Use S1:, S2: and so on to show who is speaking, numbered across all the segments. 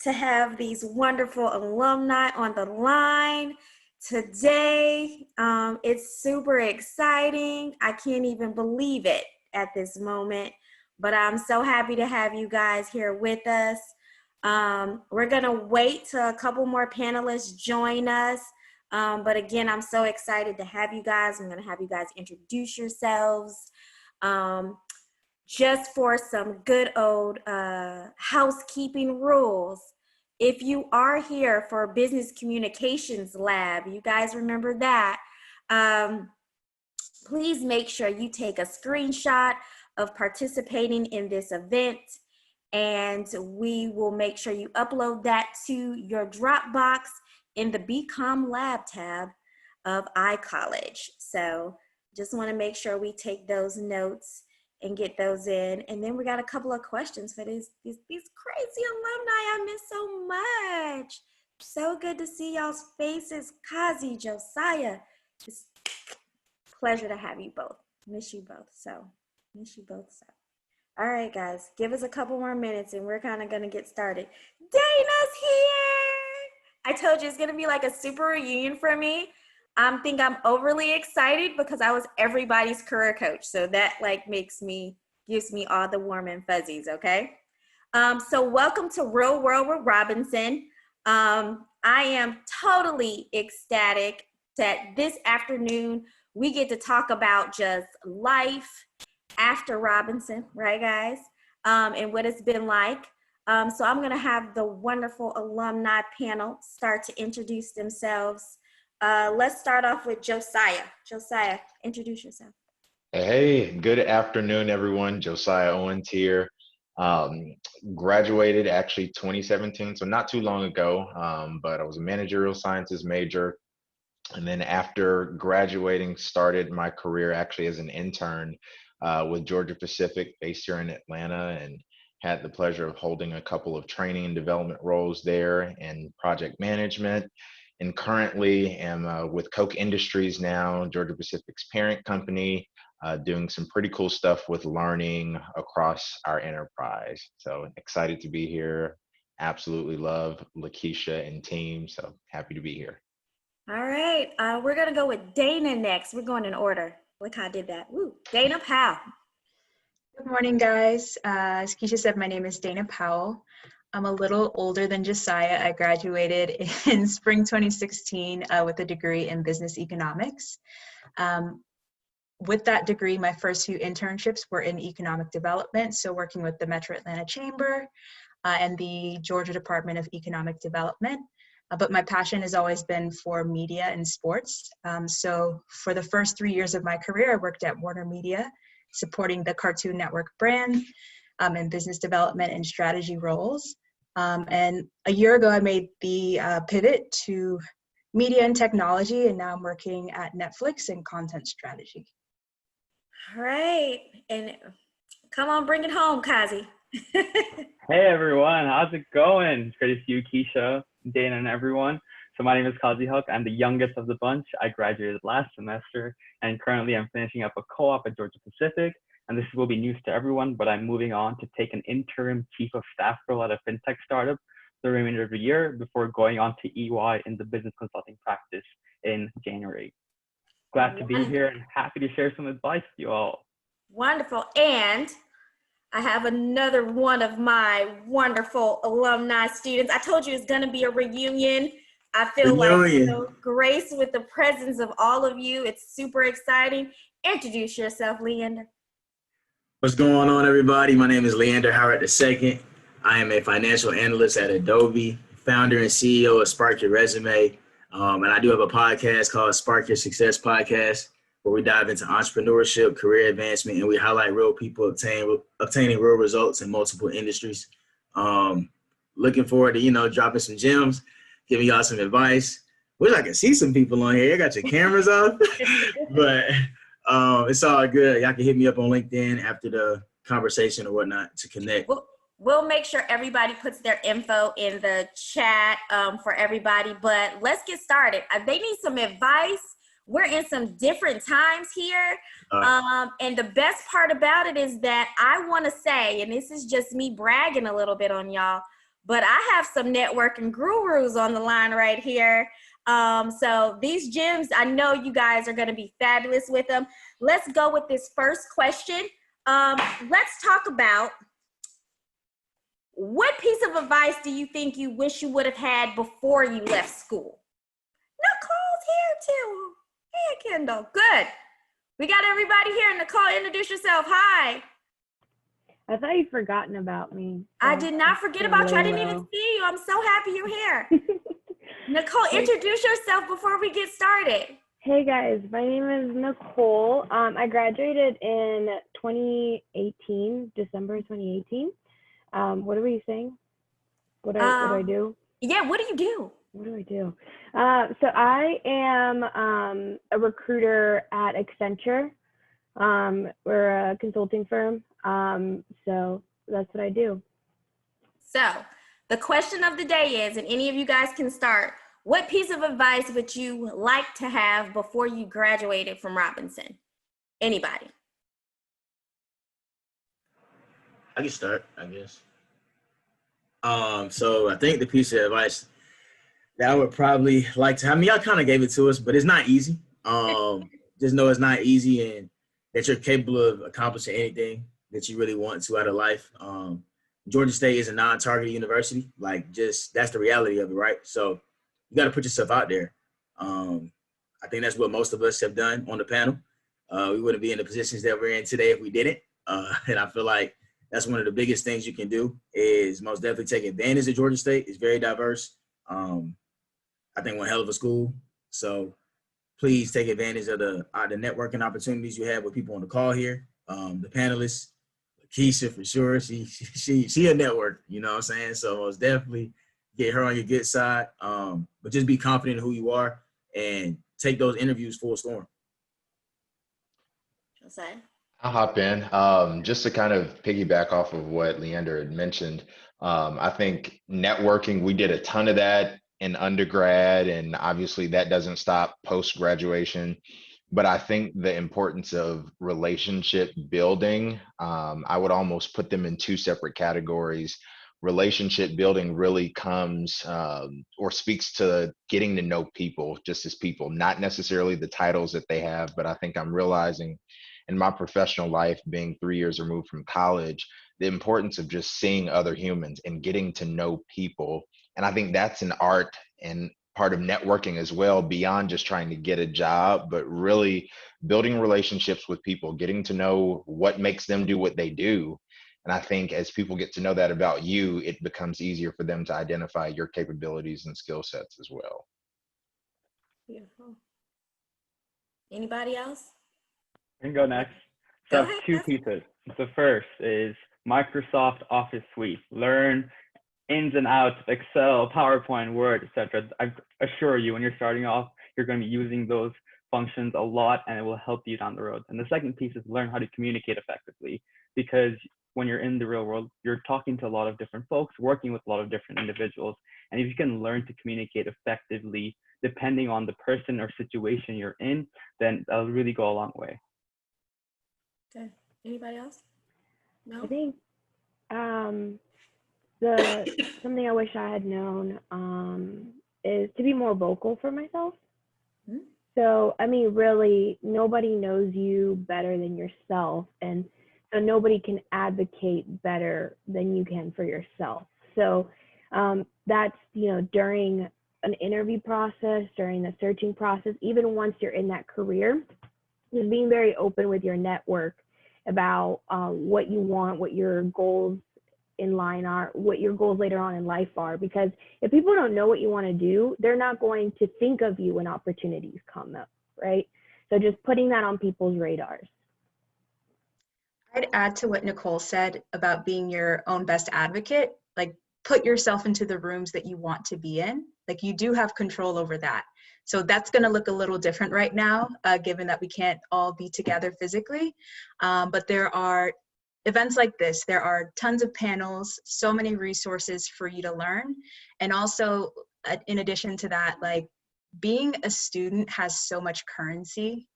S1: to have these wonderful alumni on the line today. It's super exciting. I can't even believe it at this moment, but I'm so happy to have you guys here with us. We're going to wait till a couple more panelists join us. But again, I'm so excited to have you guys. I'm going to have you guys introduce yourselves. Just for some good old housekeeping rules. If you are here for Business Communications Lab, you guys remember that, please make sure you take a screenshot of participating in this event, and we will make sure you upload that to your Dropbox in the BCom Lab tab of iCollege. So just want to make sure we take those notes and get those in. And then we got a couple of questions for these crazy alumni I miss so much. So good to see y'all's faces. Kazi, Josiah, it's a pleasure to have you both. Miss you both so. All right, guys, give us a couple more minutes and we're kind of gonna get started. Dana's here. I told you it's gonna be like a super reunion for me. I think I'm overly excited because I was everybody's career coach. So that gives me all the warm and fuzzies, okay? So welcome to Real World with Robinson. I am totally ecstatic that this afternoon we get to talk about just life after Robinson, right guys? And what it's been like. So I'm gonna have the wonderful alumni panel start to introduce themselves. Let's start off with Josiah. Josiah, introduce yourself.
S2: Hey, good afternoon, everyone. Josiah Owens here. Graduated actually 2017, so not too long ago, but I was a managerial sciences major. And then after graduating, started my career actually as an intern with Georgia Pacific based here in Atlanta, and had the pleasure of holding a couple of training and development roles there in project management. And currently am with Koch Industries now, Georgia Pacific's parent company, doing some pretty cool stuff with learning across our enterprise. So excited to be here. Absolutely love Lakesha and team. So happy to be here.
S1: All right, we're gonna go with Dana next. We're going in order. Look how I did that. Woo. Dana Powell.
S3: Good morning, guys. As Keisha said, my name is Dana Powell. I'm a little older than Josiah. I graduated in spring 2016 with a degree in business economics. With that degree, my first few internships were in economic development, so working with the Metro Atlanta Chamber and the Georgia Department of Economic Development. But my passion has always been for media and sports. So for the first 3 years of my career, I worked at Warner Media, supporting the Cartoon Network brand and business development and strategy roles. And a year ago, I made the pivot to media and technology, and now I'm working at Netflix in content strategy.
S1: All right, and come on, bring it home, Kazi.
S4: Hey everyone, how's it going? It's great to see you, Keisha, Dana, and everyone. So my name is Kazi Huck. I'm the youngest of the bunch. I graduated last semester, and currently I'm finishing up a co-op at Georgia Pacific. And this will be news to everyone, but I'm moving on to take an interim chief of staff role at a fintech startup the remainder of the year before going on to EY in the business consulting practice in January. Glad to be here and happy to share some advice with you all.
S1: Wonderful. And I have another one of my wonderful alumni students. I told you it's going to be a reunion. I feel like graced with the presence of all of you. It's super exciting. Introduce yourself, Leander.
S5: What's going on, everybody? My name is Leander Howard II. I am a financial analyst at Adobe, founder and CEO of Spark Your Resume. And I do have a podcast called Spark Your Success Podcast, where we dive into entrepreneurship, career advancement, and we highlight real people obtaining real results in multiple industries. Looking forward to, dropping some gems, giving y'all some advice. Wish I could see some people on here. You got your cameras off, but it's all good. Y'all can hit me up on LinkedIn after the conversation or whatnot to connect.
S1: We'll make sure everybody puts their info in the chat for everybody, but let's get started. They need some advice. We're in some different times here. And the best part about it is that I want to say, and this is just me bragging a little bit on y'all, but I have some networking gurus on the line right here. So these gems, I know you guys are going to be fabulous with them. Let's go with this first question. Let's talk about, what piece of advice do you think you wish you would have had before you left school? Nicole's here too. Hey, Kendall. Good. We got everybody here. Nicole, introduce yourself. Hi.
S6: I thought you'd forgotten about me.
S1: I did not forget about you. I didn't even see you. I'm so happy you're here. Nicole, introduce yourself before we get started.
S6: Hey guys, my name is Nicole. I graduated in 2018, December 2018. What are we saying? What do I do?
S1: Yeah, what do you do?
S6: What do I do? So I am a recruiter at Accenture. We're a consulting firm. So that's what I do.
S1: So the question of the day is, and any of you guys can start, what piece of advice would you like to have before you graduated from Robinson? Anybody?
S5: I can start, I guess. So I think the piece of advice that I would probably like to have, y'all kind of gave it to us, but it's not easy. Just know it's not easy, and that you're capable of accomplishing anything that you really want to out of life. Georgia State is a non-targeted university. That's the reality of it, right? So you got to put yourself out there. I think that's what most of us have done on the panel. We wouldn't be in the positions that we're in today if we didn't. And I feel like that's one of the biggest things you can do is most definitely take advantage of Georgia State. It's very diverse. I think one hell of a school. So please take advantage of the networking opportunities you have with people on the call here. The panelists, Keisha for sure. She a network, you know what I'm saying? So most definitely get her on your good side. But just be confident in who you are and take those interviews full storm.
S1: Josiah?
S2: I'll hop in. Just to kind of piggyback off of what Leander had mentioned, I think networking, we did a ton of that in undergrad, and obviously that doesn't stop post-graduation. But I think the importance of relationship building, I would almost put them in two separate categories. Relationship building really comes or speaks to getting to know people just as people, not necessarily the titles that they have, but I think I'm realizing in my professional life, being 3 years removed from college, the importance of just seeing other humans and getting to know people. And I think that's an art and part of networking as well, beyond just trying to get a job, but really building relationships with people, getting to know what makes them do what they do. And I think as people get to know that about you, it becomes easier for them to identify your capabilities and skill sets as well.
S1: Beautiful. Anybody else?
S4: I can go next. So I have two pieces. The first is Microsoft Office Suite. Learn ins and outs of Excel, PowerPoint, Word, etc. I assure you, when you're starting off, you're going to be using those functions a lot, and it will help you down the road. And the second piece is learn how to communicate effectively, because when you're in the real world, you're talking to a lot of different folks, working with a lot of different individuals. And if you can learn to communicate effectively, depending on the person or situation you're in, then that'll really go a long way.
S1: Okay. Anybody else? No?
S6: I think something I wish I had known is to be more vocal for myself.
S1: Mm-hmm.
S6: So, I mean, really, nobody knows you better than yourself. And so nobody can advocate better than you can for yourself. So that's, during an interview process, during the searching process, even once you're in that career, just being very open with your network about what you want, what your goals in line are, what your goals later on in life are. Because if people don't know what you want to do, they're not going to think of you when opportunities come up, right? So just putting that on people's radars.
S3: I'd add to what Nicole said about being your own best advocate. Like, put yourself into the rooms that you want to be in. Like, you do have control over that. So that's going to look a little different right now, given that we can't all be together physically. But there are events like this. There are tons of panels, so many resources for you to learn. And also, in addition to that, like, being a student has so much currency.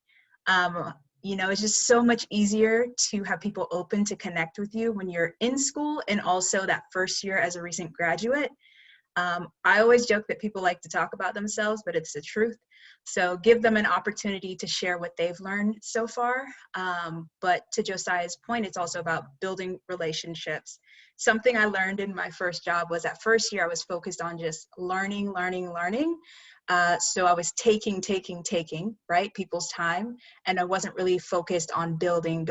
S3: it's just so much easier to have people open to connect with you when you're in school, and also that first year as a recent graduate. I always joke that people like to talk about themselves, but it's the truth. So give them an opportunity to share what they've learned so far. But to Josiah's point, it's also about building relationships. Something I learned in my first job was that first year I was focused on just learning. So I was taking, right, people's time, and I wasn't really focused on building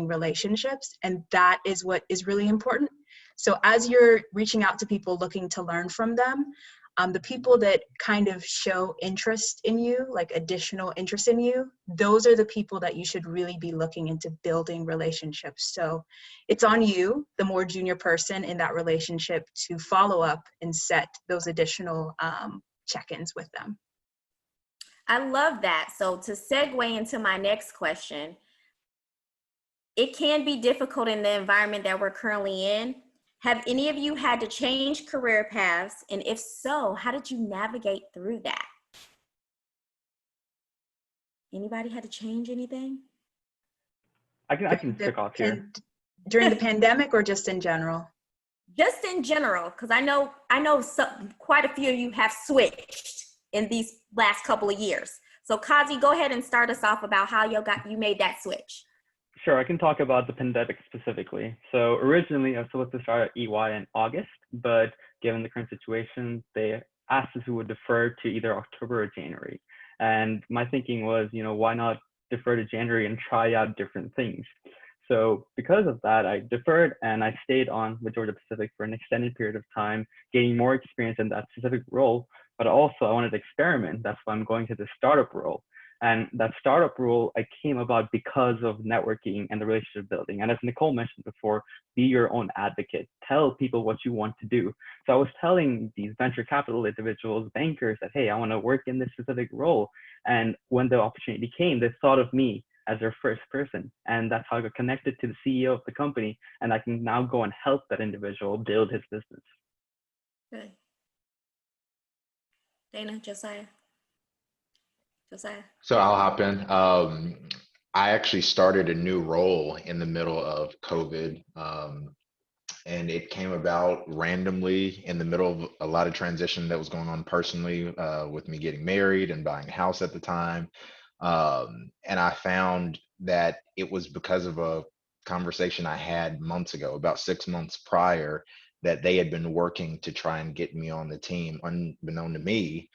S3: relationships. And that is what is really important. So as you're reaching out to people looking to learn from them, the people that kind of show interest in you, like additional interest in you, those are the people that you should really be looking into building relationships. So it's on you, the more junior person in that relationship, to follow up and set those additional check-ins with them.
S1: I love that. So to segue into my next question, it can be difficult in the environment that we're currently in. Have any of you had to change career paths? And if so, how did you navigate through that? Anybody had to change anything?
S4: I can kick off here.
S3: During the pandemic, or just in general?
S1: Just in general, because I know quite a few of you have switched in these last couple of years. So Kazi, go ahead and start us off about how you made that switch.
S4: Sure, I can talk about the pandemic specifically. So originally, I was supposed to start at EY in August, but given the current situation, they asked us if we would defer to either October or January. And my thinking was, why not defer to January and try out different things? So because of that, I deferred and I stayed on with Georgia Pacific for an extended period of time, gaining more experience in that specific role. But also I wanted to experiment. That's why I'm going to the startup role. And that startup role, I came about because of networking and the relationship building. And as Nicole mentioned before, be your own advocate. Tell people what you want to do. So I was telling these venture capital individuals, bankers, that, hey, I want to work in this specific role. And when the opportunity came, they thought of me as their first person. And that's how I got connected to the CEO of the company. And I can now go and help that individual build his business.
S1: Good. Dana, Josiah.
S2: So I'll hop in. I actually started a new role in the middle of COVID, and it came about randomly in the middle of a lot of transition that was going on personally, with me getting married and buying a house at the time. And I found that it was because of a conversation I had months ago, about 6 months prior, that they had been working to try and get me on the team, unbeknown to me,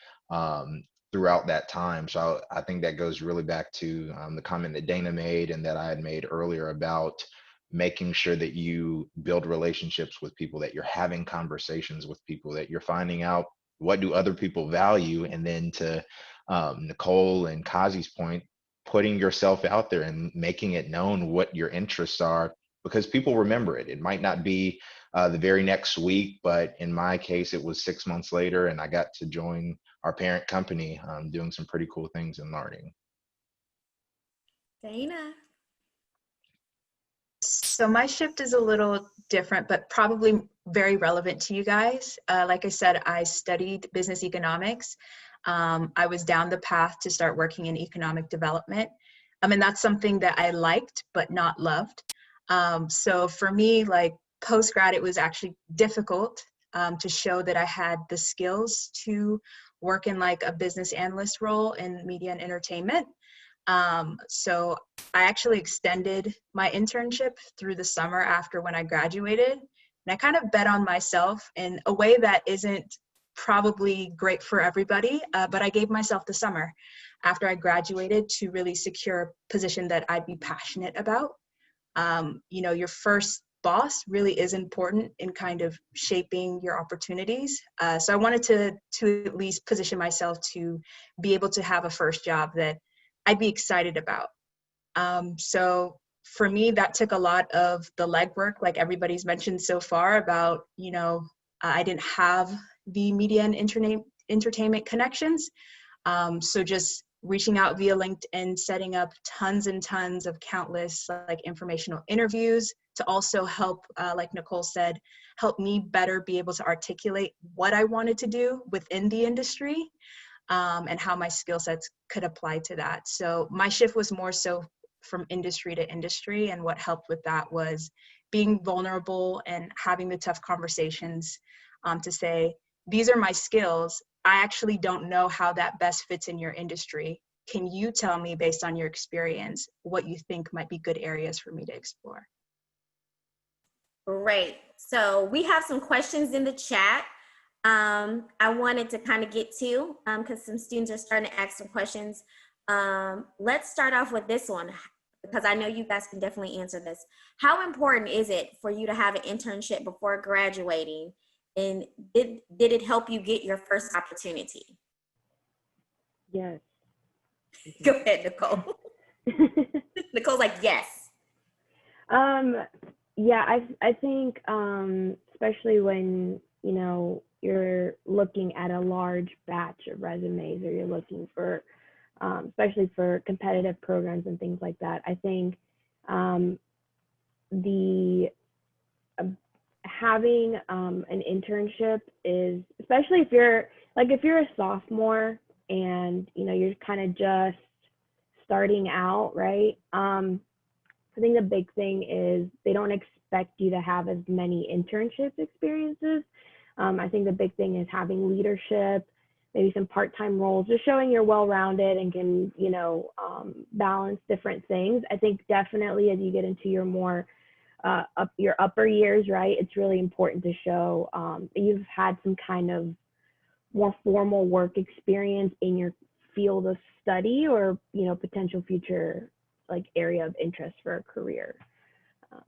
S2: throughout that time. So I think that goes really back to the comment that Dana made and that I had made earlier about making sure that you build relationships with people, that you're having conversations with people, that you're finding out what do other people value. And then to Nicole and Kazi's point, putting yourself out there and making it known what your interests are, because people remember it. It might not be the very next week, but in my case, it was 6 months later, and I got to join our parent company, doing some pretty cool things and learning.
S1: Dana.
S3: So my shift is a little different, but probably very relevant to you guys. Like I said, I studied business economics. I was down the path to start working in economic development. And that's something that I liked, but not loved. So for me, like post-grad, it was actually difficult to show that I had the skills to work in like a business analyst role in media and entertainment. So I actually extended my internship through the summer after when I graduated. And I kind of bet on myself in a way that isn't probably great for everybody, but I gave myself the summer after I graduated to really secure a position that I'd be passionate about. Your first boss really is important in kind of shaping your opportunities. So I wanted to at least position myself to be able to have a first job that I'd be excited about. So for me, that took a lot of the legwork, like everybody's mentioned so far about, I didn't have the media and entertainment connections. So just reaching out via LinkedIn, setting up tons and tons of countless like informational interviews to also help, like Nicole said, help me better be able to articulate what I wanted to do within the industry, and how my skill sets could apply to that. So my shift was more so from industry to industry. And what helped with that was being vulnerable and having the tough conversations to say, these are my skills. I actually don't know how that best fits in your industry. Can you tell me, based on your experience, what you think might be good areas for me to explore?
S1: Great. So we have some questions in the chat. I wanted to kind of get to, because some students are starting to ask some questions. Let's start off with this one, because I know you guys can definitely answer this. How important is it for you to have an internship before graduating? And did it help you get your first opportunity?
S6: Yes.
S1: Go ahead, Nicole. Nicole's like, yes.
S6: Yeah, I think especially when, you know, you're looking at a large batch of resumes, or you're looking for, especially for competitive programs and things like that, I think having an internship is, especially if you're a sophomore and, you know, you're kind of just starting out, right? I think the big thing is they don't expect you to have as many internship experiences. I think the big thing is having leadership, maybe some part-time roles, just showing you're well-rounded and can, you know, balance different things. I think definitely as you get into your more your upper years, right, it's really important to show you've had some kind of more formal work experience in your field of study, or, you know, potential future like area of interest for a career. So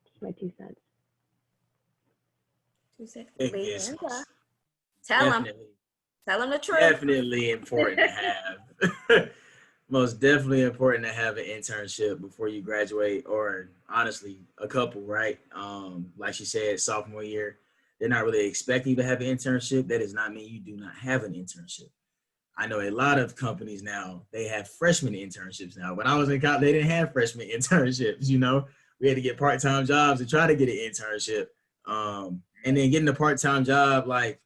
S6: just my 2 cents.
S1: 2 seconds.
S5: It's
S1: Leander. Tell them the truth.
S5: definitely important to have. Most definitely important to have an internship before you graduate, or honestly, a couple, right? Like she said, sophomore year, they're not really expecting you to have an internship. That does not mean you do not have an internship. I know a lot of companies now, they have freshman internships now. When I was in college, they didn't have freshman internships, you know? We had to get part-time jobs to try to get an internship. And then getting a part-time job, like,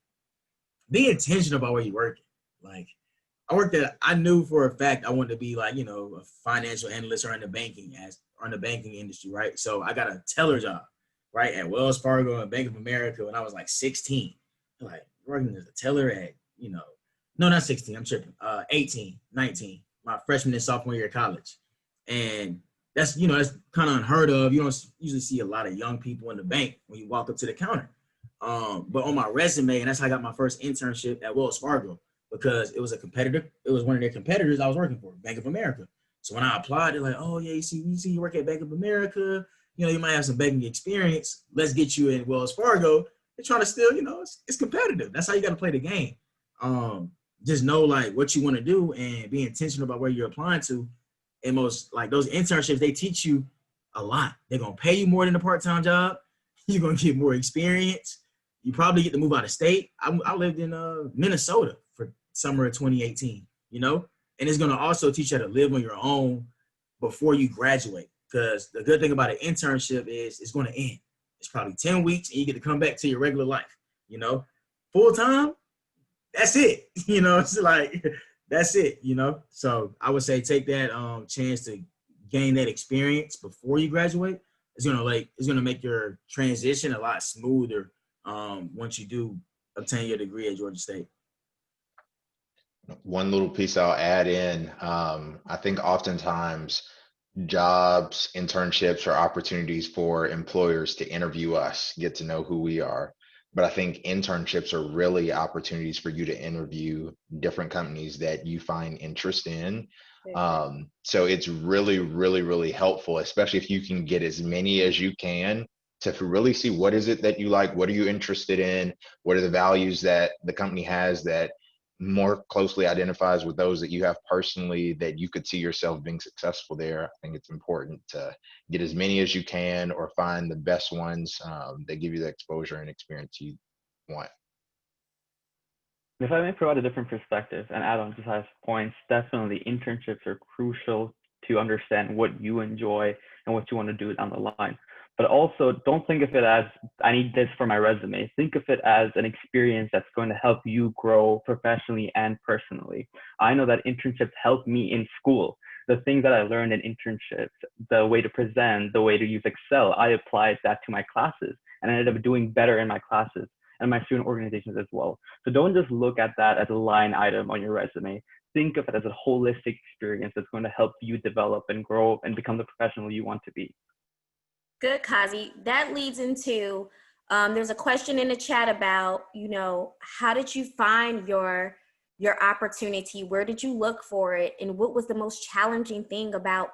S5: be intentional about where you're working. Like, I knew for a fact I wanted to be like, you know, a financial analyst or in the banking industry, right? So I got a teller job, right, at Wells Fargo and Bank of America when I was like 16. Like, working as a teller at, you know, no, not 16, I'm tripping, 18, 19, my freshman and sophomore year of college. And that's, you know, that's kind of unheard of. You don't usually see a lot of young people in the bank when you walk up to the counter. But on my resume, and that's how I got my first internship at Wells Fargo, because it was one of their competitors I was working for, Bank of America. So when I applied, they're like, oh yeah, you see you work at Bank of America, you know, you might have some banking experience. Let's get you in Wells Fargo. They're trying to still, you know, it's competitive. That's how you got to play the game. Just know like what you want to do and be intentional about where you're applying to. And most like those internships, they teach you a lot. They're going to pay you more than a part-time job. You're going to get more experience. You probably get to move out of state. I lived in Minnesota for summer of 2018, you know, and it's going to also teach you how to live on your own before you graduate. Because the good thing about an internship is it's going to end. It's probably 10 weeks and you get to come back to your regular life, you know, full time. That's it. You know, it's like, that's it, you know? So I would say take that chance to gain that experience before you graduate. It's gonna make your transition a lot smoother once you do obtain your degree at Georgia State.
S2: One little piece I'll add in, I think oftentimes jobs, internships are opportunities for employers to interview us, get to know who we are. But I think internships are really opportunities for you to interview different companies that you find interest in. So it's really, really, really helpful, especially if you can get as many as you can to really see what is it that you like, what are you interested in, what are the values that the company has that more closely identifies with those that you have personally, that you could see yourself being successful there. I think it's important to get as many as you can or find the best ones that give you the exposure and experience you want.
S4: If I may provide a different perspective and add on Josiah's points, definitely internships are crucial to understand what you enjoy and what you want to do down the line. But also don't think of it as, I need this for my resume. Think of it as an experience that's going to help you grow professionally and personally. I know that internships helped me in school. the things that I learned in internships, the way to present, the way to use Excel, I applied that to my classes and I ended up doing better in my classes and my student organizations as well. So don't just look at that as a line item on your resume. Think of it as a holistic experience that's going to help you develop and grow and become the professional you want to be.
S1: Good, Kazi. That leads into, there's a question in the chat about, how did you find your opportunity? Where did you look for it? And what was the most challenging thing about,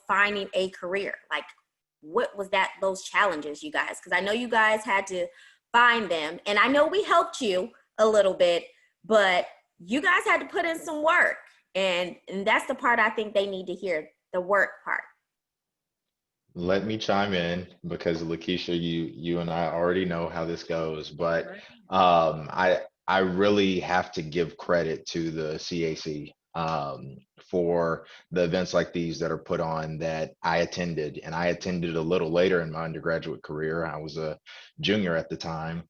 S1: finding a career? Like, what was those challenges, you guys? Because I know you guys had to find them. And I know we helped you a little bit, but you guys had to put in some work. And that's the part I think they need to hear, the work part.
S2: Let me chime in because Lakesha, you and I already know how this goes, but I really have to give credit to the CAC for the events like these that are put on that I attended, and I attended a little later in my undergraduate career. I was a junior at the time.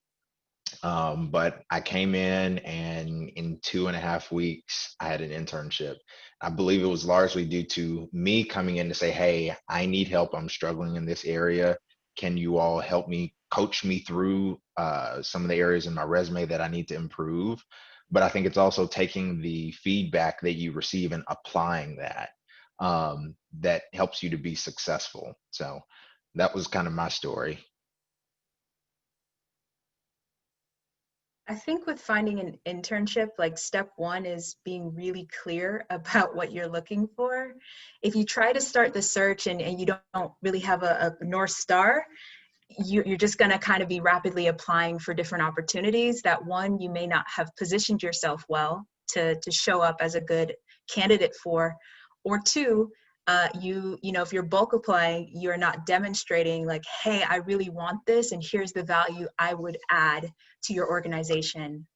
S2: But I came in and in 2.5 weeks, I had an internship. I believe it was largely due to me coming in to say, hey, I need help. I'm struggling in this area. Can you all help me, coach me through some of the areas in my resume that I need to improve? But I think it's also taking the feedback that you receive and applying that that helps you to be successful. So that was kind of my story.
S3: I think with finding an internship, like step one is being really clear about what you're looking for. If you try to start the search and you don't really have a North Star, you're just going to kind of be rapidly applying for different opportunities that one, you may not have positioned yourself well to show up as a good candidate for, or two, if you're bulk applying, you're not demonstrating like, hey, I really want this and here's the value I would add to your organization.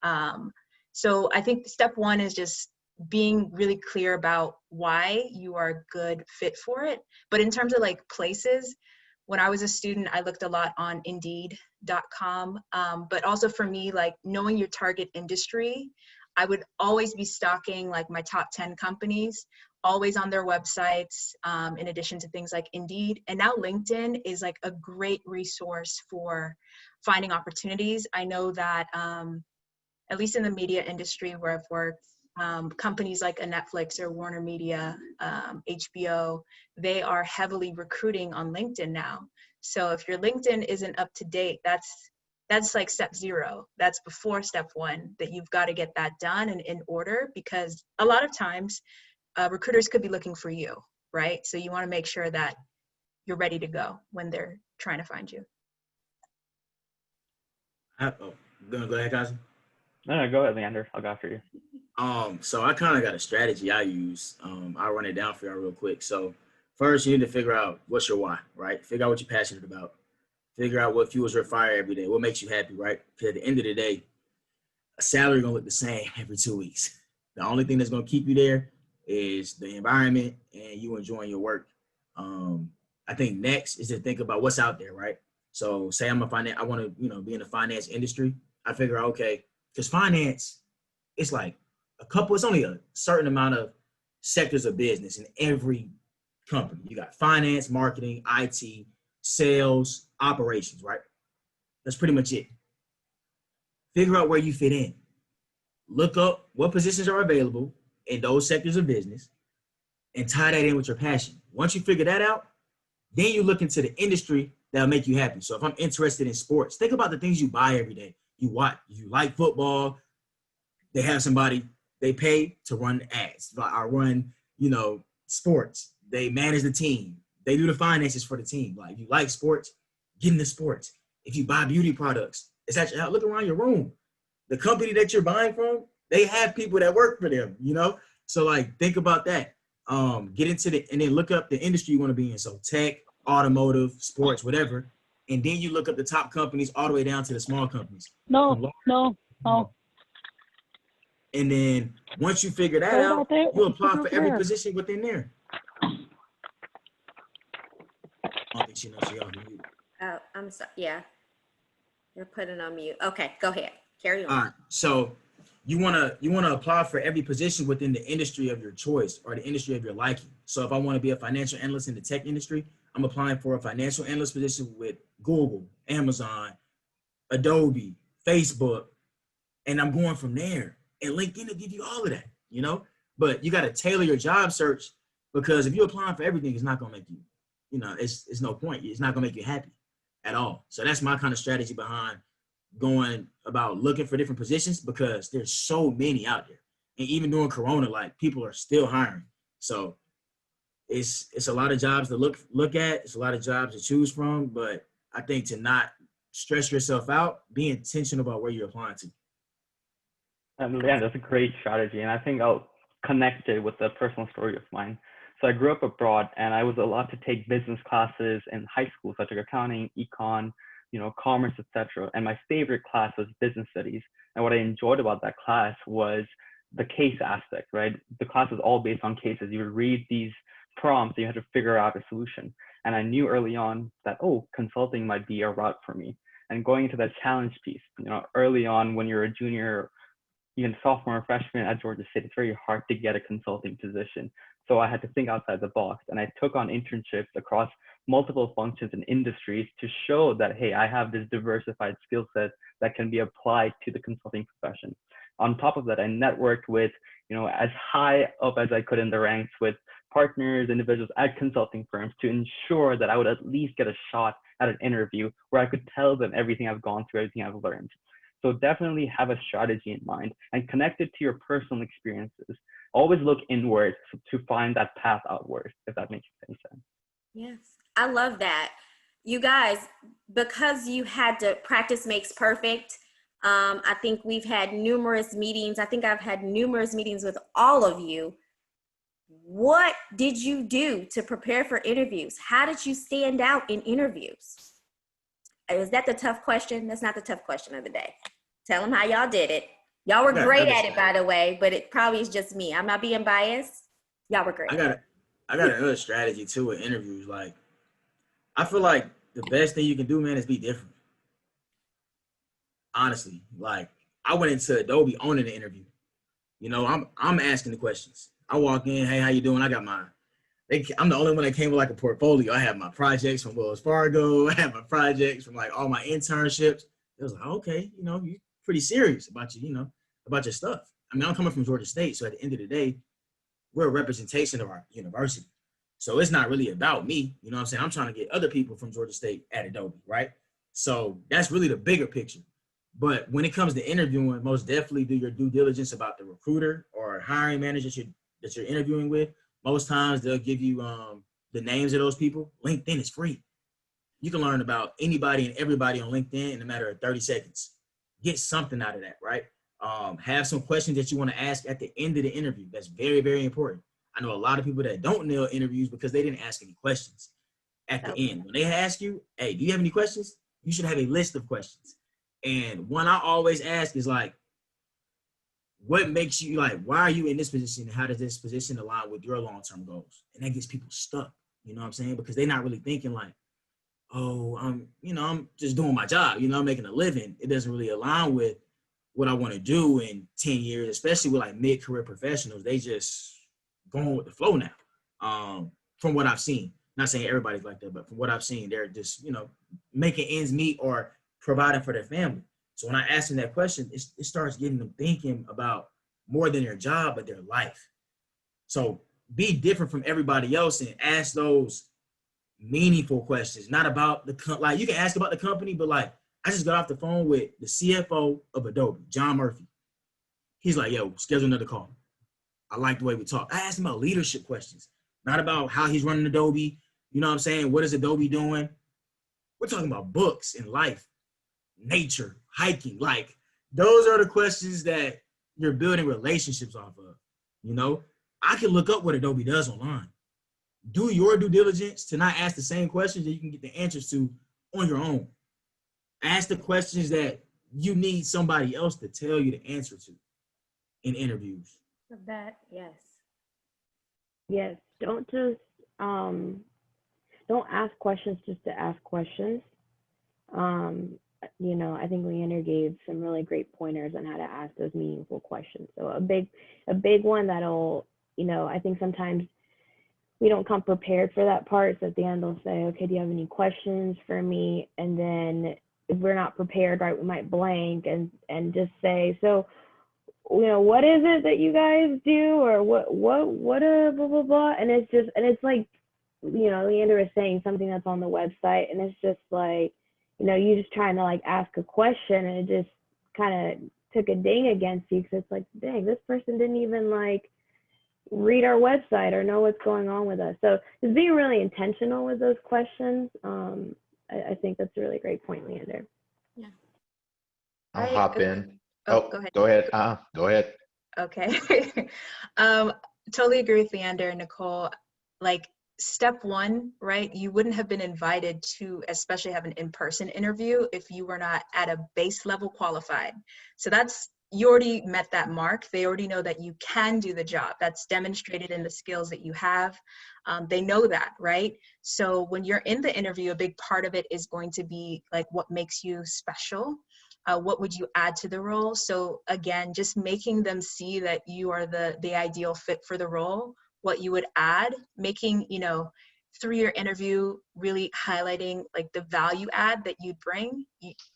S3: So I think step one is just being really clear about why you are a good fit for it. But in terms of like places, when I was a student, I looked a lot on Indeed.com. But also for me, like knowing your target industry, I would always be stalking like my top 10 companies, always on their websites, in addition to things like Indeed. And now LinkedIn is like a great resource for finding opportunities. I know that at least in the media industry where I've worked, companies like a Netflix or Warner Media, HBO, they are heavily recruiting on LinkedIn now. So if your LinkedIn isn't up to date, that's like step zero. That's before step one, that you've got to get that done and in order, because a lot of times recruiters could be looking for you, right? So you want to make sure that you're ready to go when they're trying to find you.
S5: Go ahead, Kazi.
S4: No, go ahead, Leander. I'll go after you.
S5: So I kind of got a strategy I use. I'll run it down for y'all real quick. So first, you need to figure out what's your why, right? Figure out what you're passionate about. Figure out what fuels your fire every day. What makes you happy, right? Because at the end of the day, a salary gonna look the same every 2 weeks. The only thing that's gonna keep you there is the environment and you enjoying your work. I think next is to think about what's out there, right? So say I want to, be in the finance industry. I figure out, okay, because finance, it's like it's only a certain amount of sectors of business in every company. You got finance, marketing, IT, sales, operations, right? That's pretty much it. Figure out where you fit in. Look up what positions are available in those sectors of business and tie that in with your passion. Once you figure that out, then you look into the industry that'll make you happy. So if I'm interested in sports, think about the things you buy every day. You like football, they have somebody they pay to run ads or run, sports. They manage the team. They do the finances for the team. Like, if you like sports, get into sports. If you buy beauty products, it's actually look around your room. The company that you're buying from, they have people that work for them, So like, think about that. Get into and then look up the industry you want to be in. So tech, automotive, sports, whatever. And then you look up the top companies all the way down to the small companies.
S7: No.
S5: And then once you figure that out, you apply for every position within there. I don't think she knows she on mute.
S1: Oh, I'm sorry. Yeah. You're putting on mute. Okay, go ahead. Carry on.
S5: All right. So you wanna apply for every position within the industry of your choice or the industry of your liking. So if I want to be a financial analyst in the tech industry, I'm applying for a financial analyst position with Google, Amazon, Adobe, Facebook, and I'm going from there. And LinkedIn will give you all of that, you know? But you got to tailor your job search, because if you're applying for everything, it's not going to make you, it's no point. It's not going to make you happy at all. So that's my kind of strategy behind going about looking for different positions, because there's so many out there. And even during Corona, like, people are still hiring. So it's a lot of jobs to look at. It's a lot of jobs to choose from. But I think to not stress yourself out, be intentional about where you're applying to.
S4: Yeah, that's a great strategy. And I think I'll connect it with a personal story of mine. So I grew up abroad, and I was allowed to take business classes in high school, such as accounting, econ, commerce, etc. And my favorite class was business studies. And what I enjoyed about that class was the case aspect, right? The class was all based on cases. You would read these prompts, and you had to figure out a solution. And I knew early on that, consulting might be a route for me. And going into that challenge piece, early on when you're a junior, even sophomore or freshman at Georgia State, it's very hard to get a consulting position. So I had to think outside the box, and I took on internships across multiple functions and industries to show that, hey, I have this diversified skill set that can be applied to the consulting profession. On top of that, I networked with, as high up as I could in the ranks with partners, individuals at consulting firms, to ensure that I would at least get a shot at an interview where I could tell them everything I've gone through, everything I've learned. So definitely have a strategy in mind and connect it to your personal experiences. Always look inward to find that path outward, if that makes any sense.
S1: Yes, I love that. You guys, because you had to practice makes perfect. I think we've had numerous meetings. I think I've had numerous meetings with all of you. What did you do to prepare for interviews? How did you stand out in interviews? Is that the tough question? That's not the tough question of the day. Tell them how y'all did it. Y'all were great at it, by the way, but it probably is just me. I'm not being biased. Y'all were great.
S5: I got another strategy too with interviews. Like, I feel like the best thing you can do, man, is be different. Honestly, like, I went into Adobe owning the interview. I'm asking the questions. I walk in, hey, how you doing? I got I'm the only one that came with like a portfolio. I have my projects from Wells Fargo. I have my projects from like all my internships. It was like, okay, you're pretty serious about about your stuff. I mean, I'm coming from Georgia State, so at the end of the day, we're a representation of our university. So it's not really about me. You know what I'm saying? I'm trying to get other people from Georgia State at Adobe, right? So that's really the bigger picture. But when it comes to interviewing, most definitely do your due diligence about the recruiter or hiring manager that you're interviewing with. Most times they'll give you the names of those people. LinkedIn is free. You can learn about anybody and everybody on LinkedIn in a matter of 30 seconds. Get something out of that, right? Have some questions that you want to ask at the end of the interview. That's very, very important. I know a lot of people that don't nail interviews because they didn't ask any questions at the end. When they ask you, hey, do you have any questions? You should have a list of questions. And one I always ask is like, what makes you, like, why are you in this position? And how does this position align with your long-term goals? And that gets people stuck, you know what I'm saying? Because they're not really thinking like, I'm just doing my job, I'm making a living. It doesn't really align with what I want to do in 10 years, especially with like mid-career professionals. They just going with the flow now. From what I've seen, not saying everybody's like that, but from what I've seen, they're just, making ends meet or providing for their family. So when I ask them that question, it starts getting them thinking about more than their job, but their life. So be different from everybody else and ask those meaningful questions, not about like, you can ask about the company, but like, I just got off the phone with the CFO of Adobe, John Murphy. He's like, yo, schedule another call. I like the way we talk. I asked him about leadership questions, not about how he's running Adobe. You know what I'm saying? What is Adobe doing? We're talking about books and life, nature, hiking. Like, those are the questions that you're building relationships off of. I can look up what Adobe does online. Do your due diligence to not ask the same questions that you can get the answers to on your own. Ask the questions that you need somebody else to tell you the answer to in interviews.
S1: Of that, yes.
S6: Yes, don't just don't ask questions just to ask questions. you know, I think Leander gave some really great pointers on how to ask those meaningful questions. So a big one that'll, you know, I think sometimes we don't come prepared for that part. So at the end, they'll say, okay, do you have any questions for me? And then if we're not prepared, right, we might blank and just say, so, you know, what is it that you guys do? Or what, blah, blah, blah. And it's like, you know, Leander was saying something that's on the website, and it's just like, you know, you just trying to like ask a question, and it just kind of took a ding against you, because it's like, dang, this person didn't even like read our website or know what's going on with us. So just being really intentional with those questions. I think that's a really great point, Leander.
S1: Yeah.
S2: I'll hop in.
S3: Oh,
S2: Go ahead. Go ahead.
S3: Okay. Totally agree with Leander and Nicole. Like, step one, right? You wouldn't have been invited to especially have an in-person interview if you were not at a base level qualified. So you already met that mark. They already know that you can do the job. That's demonstrated in the skills that you have. They know that, right? So when you're in the interview, a big part of it is going to be like, what makes you special? What would you add to the role? So again, just making them see that you are the ideal fit for the role, what you would add, making, you know, through your interview, really highlighting like the value add that you'd bring,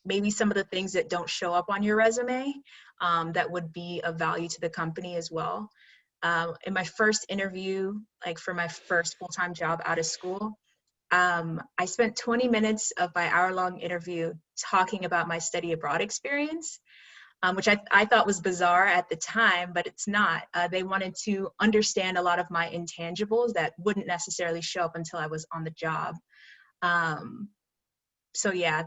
S3: maybe some of the things that don't show up on your resume that would be of value to the company as well. In my first interview, like for my first full-time job out of school, I spent 20 minutes of my hour-long interview talking about my study abroad experience, which I thought was bizarre at the time, but it's not. They wanted to understand a lot of my intangibles that wouldn't necessarily show up until I was on the job. So yeah,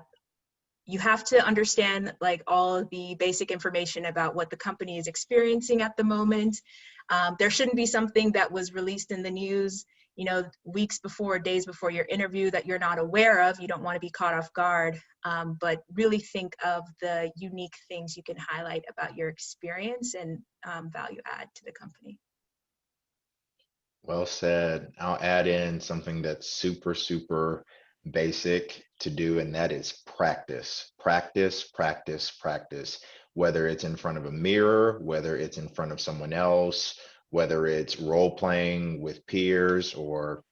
S3: you have to understand like all of the basic information about what the company is experiencing at the moment. There shouldn't be something that was released in the news, you know, weeks before, days before your interview that you're not aware of. You don't want to be caught off guard, but really think of the unique things you can highlight about your experience and value add to the company.
S2: Well said. I'll add in something that's super, super basic to do, and that is practice. Practice, practice, practice. Whether it's in front of a mirror, whether it's in front of someone else, whether it's role playing with peers or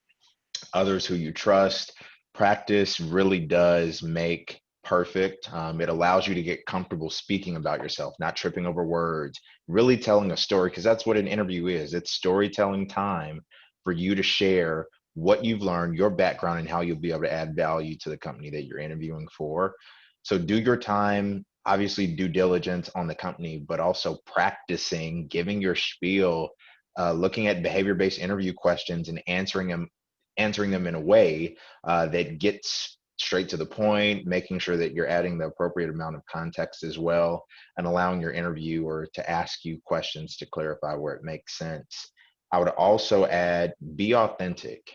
S2: others who you trust, practice really does make perfect. It allows you to get comfortable speaking about yourself, not tripping over words, really telling a story, because that's what an interview is. It's storytelling time for you to share what you've learned, your background, and how you'll be able to add value to the company that you're interviewing for. So do your time, obviously due diligence on the company, but also practicing, giving your spiel, looking at behavior-based interview questions and answering them in a way that gets straight to the point, making sure that you're adding the appropriate amount of context as well, and allowing your interviewer to ask you questions to clarify where it makes sense. I would also add, be authentic.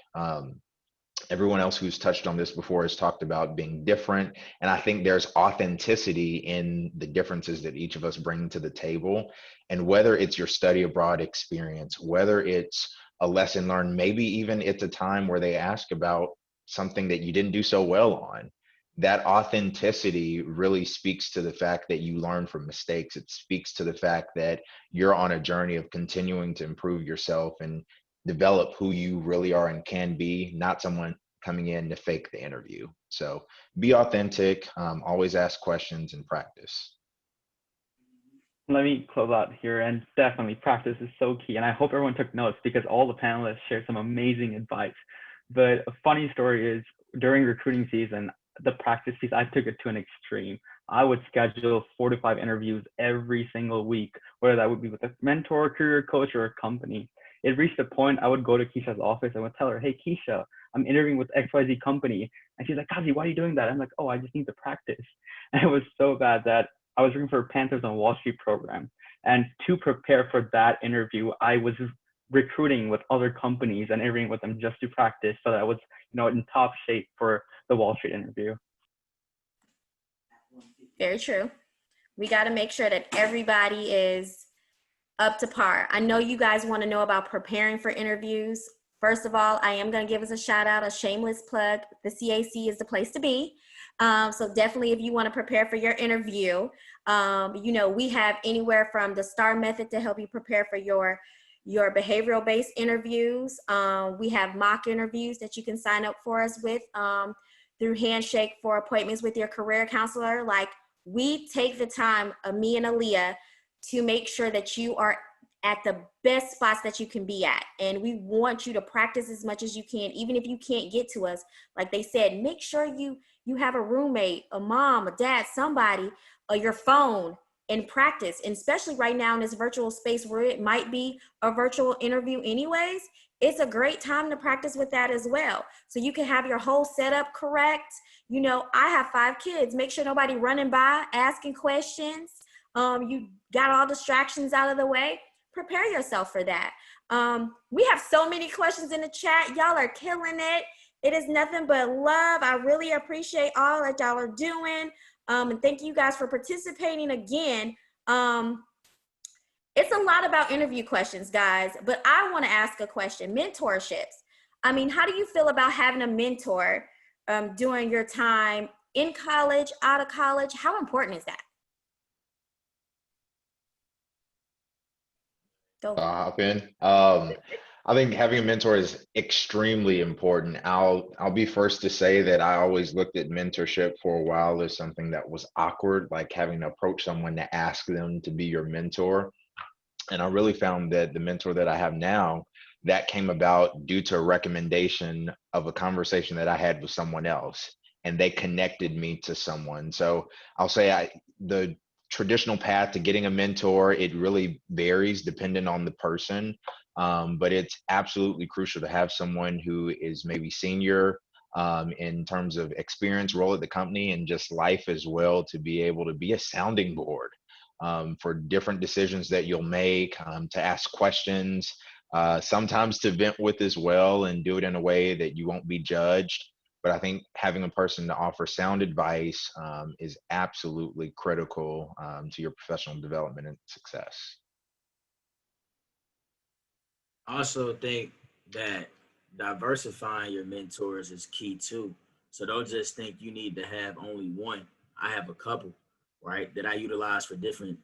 S2: Everyone else who's touched on this before has talked about being different. And I think there's authenticity in the differences that each of us bring to the table. And whether it's your study abroad experience, whether it's a lesson learned, maybe even it's a time where they ask about something that you didn't do so well on, that authenticity really speaks to the fact that you learn from mistakes. It speaks to the fact that you're on a journey of continuing to improve yourself and develop who you really are and can be, not someone coming in to fake the interview. So be authentic, always ask questions and practice.
S4: Let me close out here, and definitely practice is so key. And I hope everyone took notes because all the panelists shared some amazing advice. But a funny story is during recruiting season, the practice piece, I took it to an extreme. I would schedule 4 to 5 interviews every single week, whether that would be with a mentor, career coach, or a company. It reached a point I would go to Keisha's office and would tell her, hey, Keisha, I'm interviewing with XYZ company. And she's like, Kazi, why are you doing that? I'm like, oh, I just need to practice. And it was so bad that I was working for Panthers on Wall Street program. And to prepare for that interview, I was recruiting with other companies and interviewing with them just to practice so that I was, in top shape for the Wall Street interview.
S1: Very true. We got to make sure that everybody is up to par. I know you guys want to know about preparing for interviews. First of all, I am going to give us a shout out, a shameless plug. The CAC is the place to be. So definitely, if you want to prepare for your interview, we have anywhere from the STAR method to help you prepare for your behavioral-based interviews. We have mock interviews that you can sign up for us with through Handshake for appointments with your career counselor. Like, we take the time, me and Aaliyah, to make sure that you are at the best spots that you can be at. And we want you to practice as much as you can, even if you can't get to us. Like they said, make sure you have a roommate, a mom, a dad, somebody, or your phone, and practice. And especially right now in this virtual space where it might be a virtual interview anyways, it's a great time to practice with that as well. So you can have your whole setup correct. I have 5 kids. Make sure nobody running by asking questions. You got all distractions out of the way. Prepare yourself for that. We have so many questions in the chat. Y'all are killing it. It is nothing but love. I really appreciate all that y'all are doing. And thank you guys for participating again. It's a lot about interview questions, guys, but I want to ask a question. Mentorships. I mean, how do you feel about having a mentor during your time in college, out of college? How important is that? Go.
S2: Hop in. I think having a mentor is extremely important. I'll be first to say that I always looked at mentorship for a while as something that was awkward, like having to approach someone to ask them to be your mentor. And I really found that the mentor that I have now, that came about due to a recommendation of a conversation that I had with someone else, and they connected me to someone. So I'll say the traditional path to getting a mentor, it really varies depending on the person. But it's absolutely crucial to have someone who is maybe senior in terms of experience, role at the company, and just life as well, to be able to be a sounding board for different decisions that you'll make, to ask questions, sometimes to vent with as well, and do it in a way that you won't be judged. But I think having a person to offer sound advice is absolutely critical to your professional development and success.
S5: I also think that diversifying your mentors is key too. So don't just think you need to have only one. I have a couple, right, that I utilize for different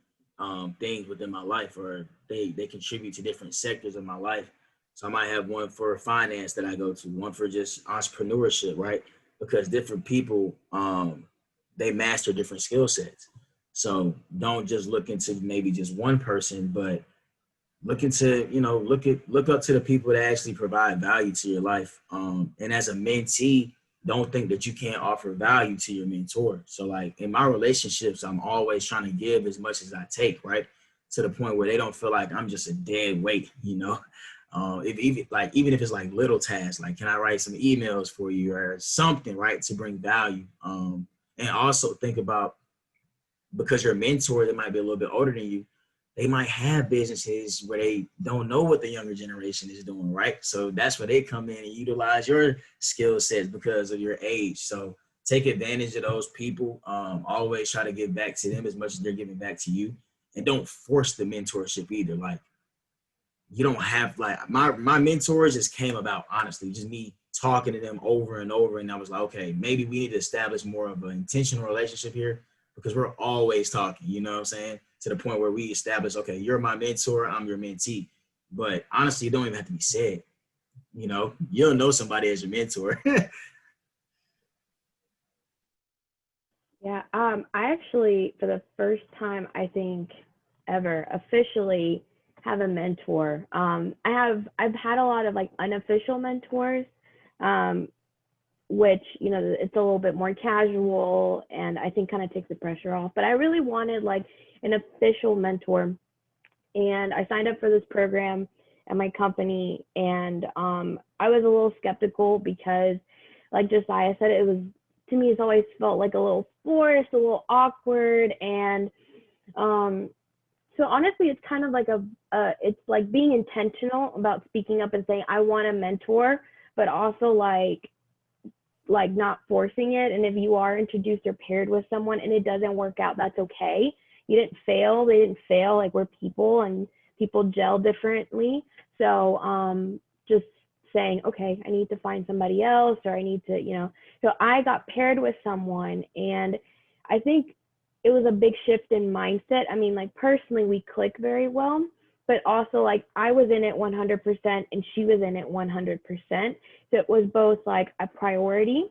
S5: things within my life, or they contribute to different sectors of my life. So I might have one for finance that I go to, one for just entrepreneurship, right? Because different people, they master different skill sets. So don't just look into maybe just one person, but look into, look up to the people that actually provide value to your life. And as a mentee, don't think that you can't offer value to your mentor. So like in my relationships, I'm always trying to give as much as I take, right? To the point where they don't feel like I'm just a dead weight, even if it's like little tasks, like, can I write some emails for you or something, right? To bring value. And also think about, because your mentor, that might be a little bit older than you, they might have businesses where they don't know what the younger generation is doing, right? So that's where they come in and utilize your skill sets because of your age. So take advantage of those people. Always try to give back to them as much as they're giving back to you. And don't force the mentorship either. Like, you don't have, like, my mentors just came about, honestly, just me talking to them over and over. And I was like, okay, maybe we need to establish more of an intentional relationship here, because we're always talking, you know what I'm saying? To the point where we establish, okay, you're my mentor, I'm your mentee. But honestly, it don't even have to be said. You'll know somebody as your mentor.
S6: Yeah, I actually, for the first time, I think ever, officially have a mentor. I've had a lot of like unofficial mentors, which, it's a little bit more casual and I think kind of takes the pressure off. But I really wanted like an official mentor, and I signed up for this program at my company, and I was a little skeptical because, like Josiah said, to me, it's always felt like a little forced, a little awkward. And so honestly, it's kind of like it's like being intentional about speaking up and saying, I want a mentor, but also like not forcing it. And if you are introduced or paired with someone and it doesn't work out, that's okay. You didn't fail. They didn't fail. Like, we're people and people gel differently. So just saying, okay, I need to find somebody else, or I need to, so I got paired with someone, and I think it was a big shift in mindset. I mean, like, personally, we click very well, but also, like, I was in it 100% and she was in it 100%. So it was both like a priority,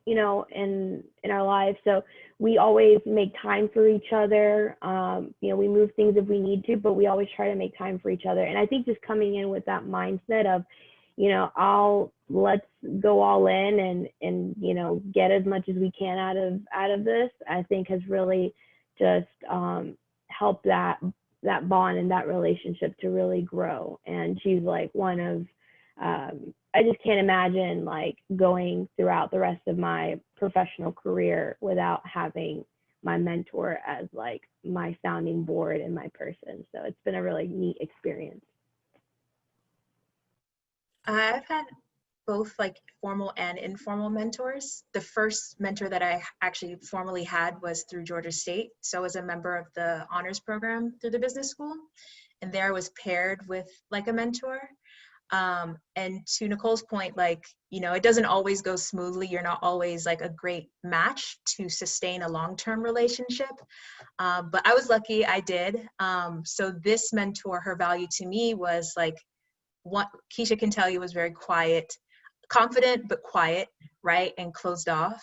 S6: in our lives. So we always make time for each other. We move things if we need to, but we always try to make time for each other. And I think just coming in with that mindset of, let's go all in and get as much as we can out of this, I think has really just helped that bond and that relationship to really grow. And she's like one of, I just can't imagine like going throughout the rest of my professional career without having my mentor as like my sounding board and my person. So it's been a really neat experience.
S3: I've had both like formal and informal mentors. The first mentor that I actually formally had was through Georgia State. So I was a member of the honors program through the business school. And there I was paired with like a mentor. And to Nicole's point, like, it doesn't always go smoothly. You're not always like a great match to sustain a long-term relationship. But I was lucky I did. So this mentor, her value to me was like, what Keisha can tell you was very quiet, confident, but quiet, right? And closed off.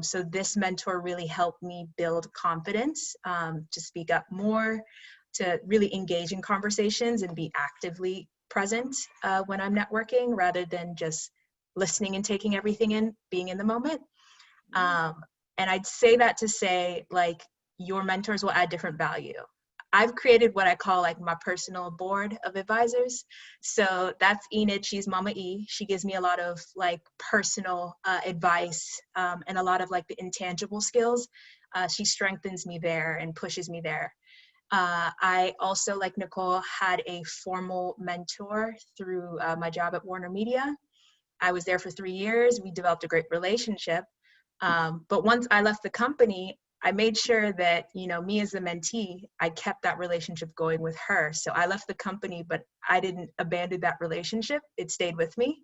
S3: So this mentor really helped me build confidence, to speak up more, to really engage in conversations and be actively present when I'm networking, rather than just listening and taking everything in, being in the moment. And I'd say that to say, like, your mentors will add different value. I've created what I call like my personal board of advisors. So that's Enid. She's Mama E. She gives me a lot of like personal advice and a lot of like the intangible skills. She strengthens me there and pushes me there. I also, like Nicole, had a formal mentor through my job at Warner Media. I was there for 3 years. We developed a great relationship. But once I left the company, I made sure that, me as the mentee, I kept that relationship going with her. So I left the company, but I didn't abandon that relationship. It stayed with me.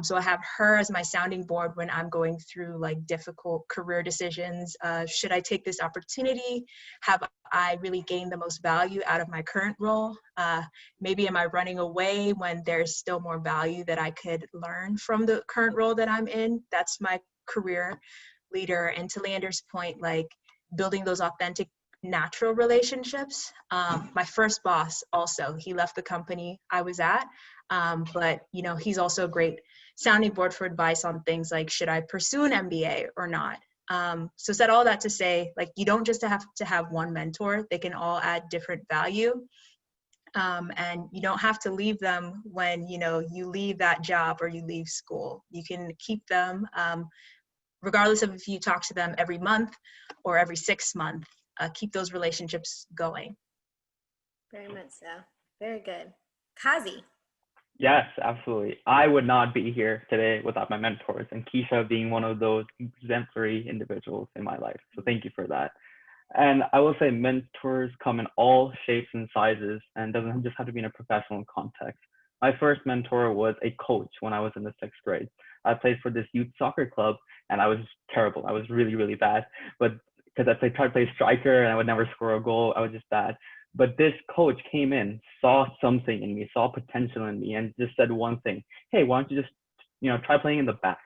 S3: So I have her as my sounding board when I'm going through like difficult career decisions. Should I take this opportunity? Have I really gained the most value out of my current role? Maybe am I running away when there's still more value that I could learn from the current role that I'm in? That's my career leader. And to Leander's point, like building those authentic, natural relationships. My first boss also, he left the company I was at, but he's also a great sounding board for advice on things like, should I pursue an MBA or not? So said all that to say, like, you don't just have to have one mentor. They can all add different value. And you don't have to leave them when, you leave that job or you leave school. You can keep them, regardless of if you talk to them every month or every 6 months. Keep those relationships going.
S1: Very much so. Very good. Kazi.
S4: Yes, absolutely. I would not be here today without my mentors, and Keisha being one of those exemplary individuals in my life. So thank you for that. And I will say mentors come in all shapes and sizes, and doesn't just have to be in a professional context. My first mentor was a coach when I was in the 6th grade. I played for this youth soccer club, and I was terrible. I was really, really bad. But because I tried to play striker and I would never score a goal, I was just bad. But this coach came in, saw something in me, saw potential in me, and just said one thing: hey, why don't you just, try playing in the back?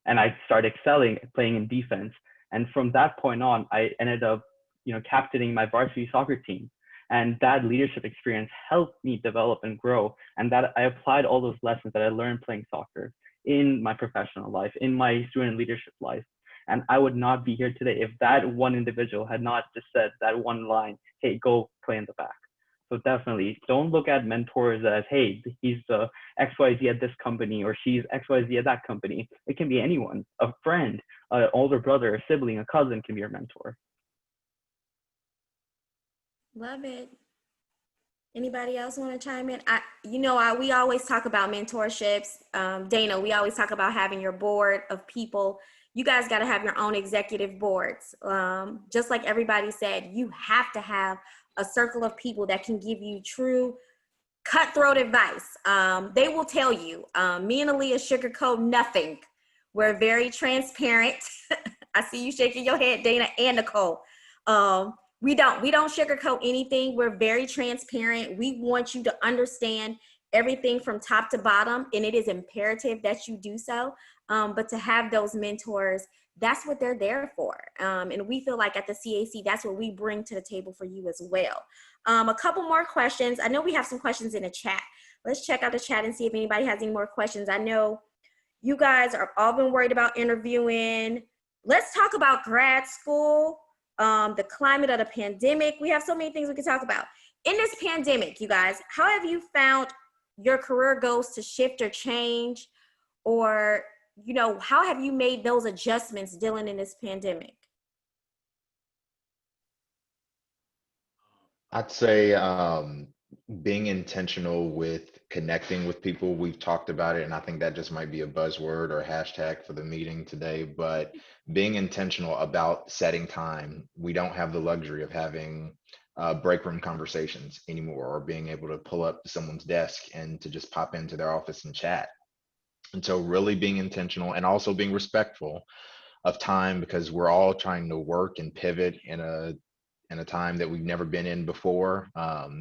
S4: And I started excelling, playing in defense. And from that point on, I ended up, captaining my varsity soccer team. And that leadership experience helped me develop and grow. And that I applied all those lessons that I learned playing soccer in my professional life, in my student leadership life. And I would not be here today if that one individual had not just said that one line: hey, go play in the back. So definitely don't look at mentors as, hey, he's XYZ at this company, or she's XYZ at that company. It can be anyone, a friend, an older brother, a sibling, a cousin can be your mentor.
S1: Love it. Anybody else want to chime in? We always talk about mentorships. Dana, we always talk about having your board of people. You guys got to have your own executive boards. Just like everybody said, you have to have a circle of people that can give you true cutthroat advice. They will tell you, me and Aaliyah sugarcoat nothing. We're very transparent. I see you shaking your head, Dana and Nicole. We don't sugarcoat anything. We're very transparent. We want you to understand everything from top to bottom, and it is imperative that you do so. But to have those mentors, that's what they're there for. And we feel like at the CAC, that's what we bring to the table for you as well. A couple more questions. I know we have some questions in the chat. Let's check out the chat and see if anybody has any more questions. I know you guys are all been worried about interviewing. Let's talk about grad school, the climate of the pandemic. We have so many things we can talk about. In this pandemic, you guys, how have you found your career goals to shift or change? Or, you know, how have you made those adjustments dealing in this pandemic?
S2: I'd say being intentional with connecting with people. We've talked about it, and I think that just might be a buzzword or hashtag for the meeting today, but being intentional about setting time. We don't have the luxury of having break room conversations anymore, or being able to pull up to someone's desk and to just pop into their office and chat. And so really being intentional and also being respectful of time, because we're all trying to work and pivot in a time that we've never been in before.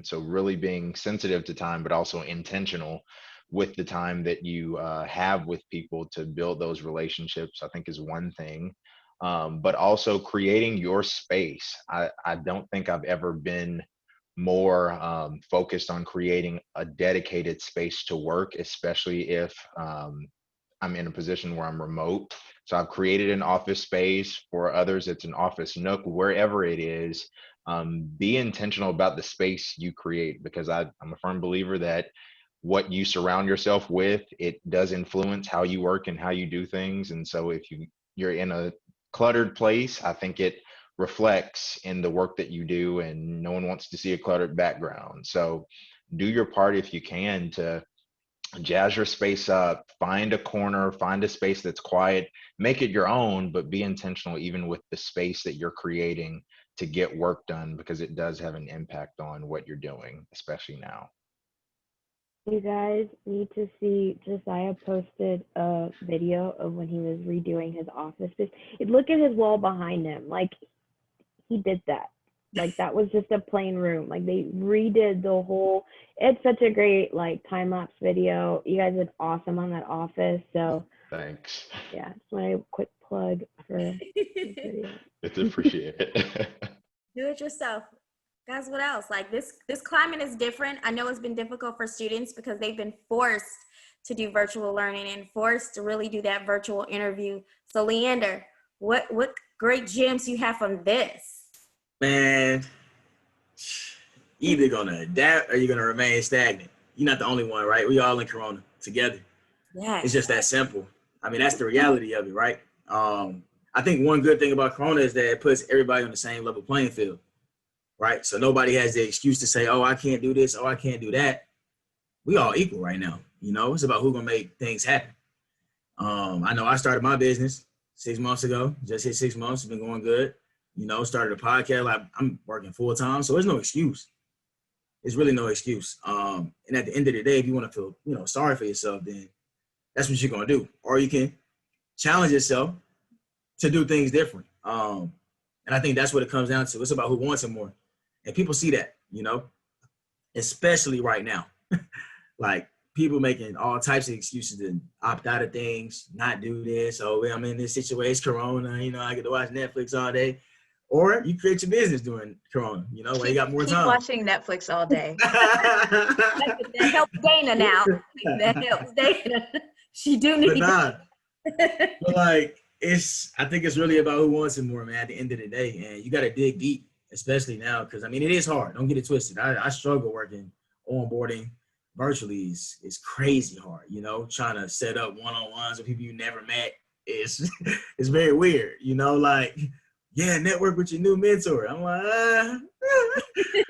S2: So really being sensitive to time, but also intentional with the time that you have with people to build those relationships, I think is one thing. But also creating your space. I don't think I've ever been more focused on creating a dedicated space to work, especially if I'm in a position where I'm remote. So I've created an office space. For others, it's an office nook, wherever it is. Be intentional about the space you create, because I'm a firm believer that what you surround yourself with, it does influence how you work and how you do things. And so if you're in a cluttered place, I think it reflects in the work that you do, and no one wants to see a cluttered background. So do your part if you can to jazz your space up, find a corner, find a space that's quiet, make it your own, but be intentional even with the space that you're creating to get work done, because it does have an impact on what you're doing, especially now.
S6: You guys need to see, Josiah posted a video of when he was redoing his office space. Look at his wall behind him. Like, he did that. Like, that was just a plain room. Like, they redid the whole, it's such a great, like, time-lapse video. You guys did awesome on that office. So,
S2: Thanks.
S6: yeah, just want a quick plug for this video.
S2: It's appreciated.
S1: Do it yourself. Guys, what else? Like, this climate is different. I know it's been difficult for students because they've been forced to do virtual learning and forced to really do that virtual interview. So, Leander, what great gems you have from this?
S5: Man, either gonna adapt or you're gonna remain stagnant. You're not the only one, right? We all in Corona together.
S1: Yes.
S5: It's just that simple. I mean, that's the reality of it, right? I think one good thing about Corona is that it puts everybody on the same level playing field, right? So nobody has the excuse to say, oh, I can't do this, oh, I can't do that. We all equal right now. You know, it's about who's gonna make things happen. I know I started my business 6 months ago, just hit 6 months, it's been going good. You know, started a podcast, like I'm working full time, so there's no excuse. There's really no excuse. And at the end of the day, if you want to feel, you know, sorry for yourself, then that's what you're gonna do. Or you can challenge yourself to do things different. And I think that's what it comes down to. It's about who wants it more. And people see that, you know, especially right now. Like, people making all types of excuses to opt out of things, not do this. Oh, I'm in this situation, Corona, you know, I get to watch Netflix all day. Or you create your business during Corona, you know, where you got more time.
S3: Keep watching Netflix all day.
S1: That helps Dana now. That helps Dana. She do need
S5: but like, I think it's really about who wants it more, man, at the end of the day. And you got to dig deep, especially now, because, I mean, it is hard. Don't get it twisted. I struggle working onboarding virtually. It's crazy hard, you know, trying to set up one-on-ones with people you never met. It's very weird, you know, like, yeah, network with your new mentor. I'm like,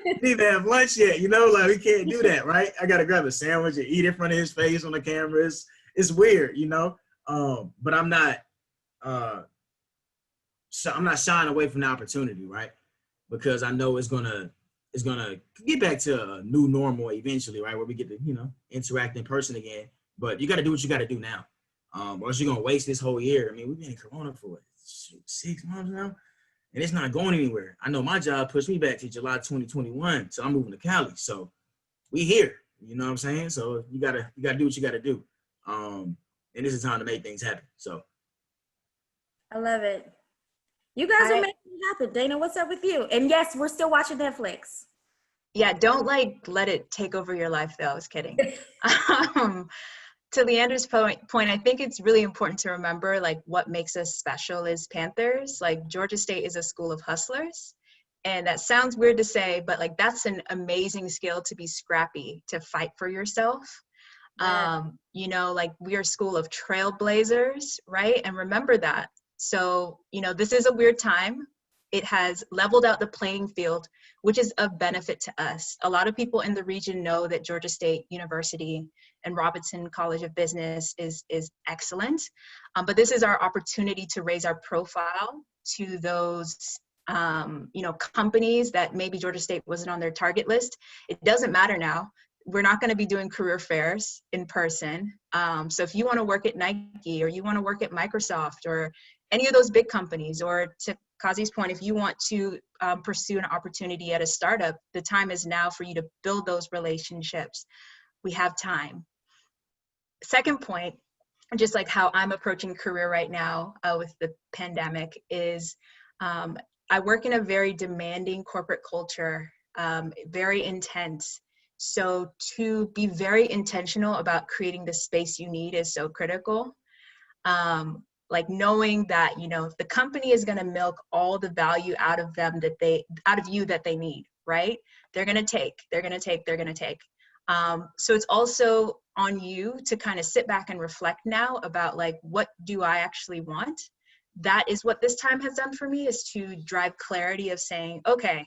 S5: didn't even have lunch yet, you know, like, we can't do that, right? I got to grab a sandwich and eat in front of his face on the cameras. It's weird, you know, but I'm not shying away from the opportunity, right? Because I know it's going to is gonna get back to a new normal eventually, right? Where we get to, interact in person again. But you got to do what you got to do now, or else you're gonna waste this whole year. I mean, we've been in Corona for what, 6 months now, and it's not going anywhere. I know my job pushed me back to July 2021, so I'm moving to Cali. So we here, you know what I'm saying? So you gotta do what you gotta do, and this is time to make things happen. So
S1: I love it. You guys are making it happen. Dana, what's up with you? And yes, we're still watching Netflix.
S3: Yeah, don't let it take over your life though. I was kidding. To Leander's point, I think it's really important to remember like what makes us special as Panthers. Like Georgia State is a school of hustlers. And that sounds weird to say, but like that's an amazing skill to be scrappy, to fight for yourself.
S1: Yeah.
S3: Like we are a school of trailblazers, right? And remember that. So, this is a weird time. It has leveled out the playing field, which is of benefit to us. A lot of people in the region know that Georgia State University and Robinson College of Business is excellent. But this is our opportunity to raise our profile to those companies that maybe Georgia State wasn't on their target list. It doesn't matter now. We're not going to be doing career fairs in person. So if you want to work at Nike, or you want to work at Microsoft, or any of those big companies, or to Kazi's point, if you want to pursue an opportunity at a startup, the time is now for you to build those relationships. We have time. Second point, just like how I'm approaching career right now with the pandemic, is I work in a very demanding corporate culture, very intense. So to be very intentional about creating the space you need is so critical. Like knowing that, the company is going to milk all the value out of you that they need, right? They're going to take. So it's also on you to kind of sit back and reflect now about like, what do I actually want? That is what this time has done for me, is to drive clarity of saying, okay,